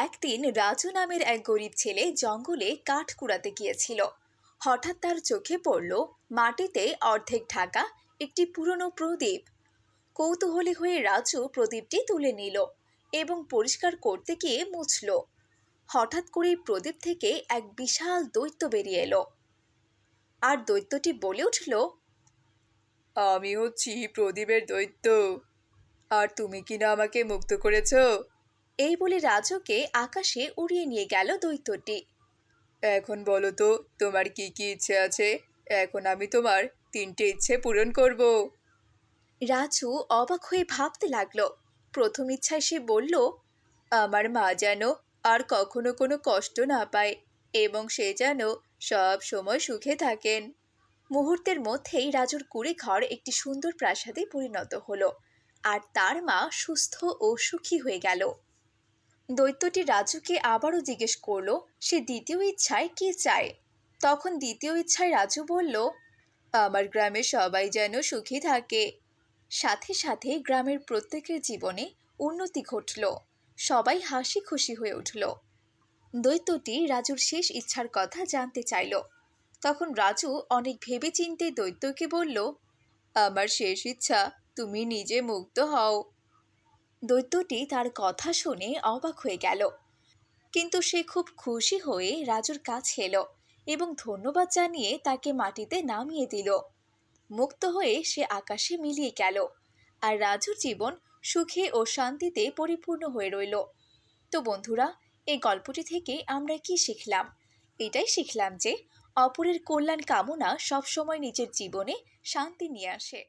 একদিন রাজু নামের এক গরিব ছেলে জঙ্গলে কাঠ কুড়াতে গিয়েছিল। হঠাৎ তার চোখে পড়ল মাটিতে অর্ধেক ঢাকা একটি পুরনো প্রদীপ। কৌতূহলী হয়ে রাজু প্রদীপটি তুলে নিল এবং পরিষ্কার করতে গিয়ে মুছল। হঠাৎ করেই প্রদীপ থেকে এক বিশাল দৈত্য বেরিয়ে এলো। আর দৈত্যটি বলে উঠল, আমি হচ্ছি প্রদীপের দৈত্য, আর তুমি কিনা আমাকে মুক্ত করেছো। এই বলে রাজুকে আকাশে উড়িয়ে নিয়ে গেল দৈত্যটি। এখন বলো তো, তোমার কি কি ইচ্ছে আছে? এখন আমি তোমার 3টে ইচ্ছে পূরণ করব। রাজু অবাক হয়ে ভাবতে লাগলো। প্রথম ইচ্ছায় সে বলল, আমার মা যেন আর কখনো কোনো কষ্ট না পায় এবং সে যেন সব সময় সুখে থাকেন। মুহূর্তের মধ্যেই রাজুর কুঁড়ে ঘর একটি সুন্দর প্রাসাদে পরিণত হলো, আর তার মা সুস্থ ও সুখী হয়ে গেল। দৈত্যটি রাজুকে আবারও জিজ্ঞেস করলো সে দ্বিতীয় ইচ্ছায় কি চায়। তখন দ্বিতীয় ইচ্ছায় রাজু বলল, আমার গ্রামের সবাই যেন সুখী থাকে। সাথে সাথে গ্রামের প্রত্যেকের জীবনে উন্নতি ঘটল, সবাই হাসি খুশি হয়ে উঠল। দৈত্যটি রাজুর শেষ ইচ্ছার কথা জানতে চাইল। তখন রাজু অনেক ভেবেচিন্তে দৈত্যকে বলল, আমার শেষ ইচ্ছা তুমি নিজে মুক্ত হও। দৈত্যটি তার কথা শুনে অবাক হয়ে গেল, কিন্তু সে খুব খুশি হয়ে রাজুর কাছে এলো এবং ধন্যবাদ জানিয়ে তাকে মাটিতে নামিয়ে দিল। মুক্ত হয়ে সে আকাশে মিলিয়ে গেল, আর রাজুর জীবন সুখে ও শান্তিতে পরিপূর্ণ হয়ে রইল। তো বন্ধুরা, এই গল্পটি থেকে আমরা কি শিখলাম? এটাই শিখলাম যে অপরের কল্যাণ কামনা সবসময় নিজের জীবনে শান্তি নিয়ে আসে।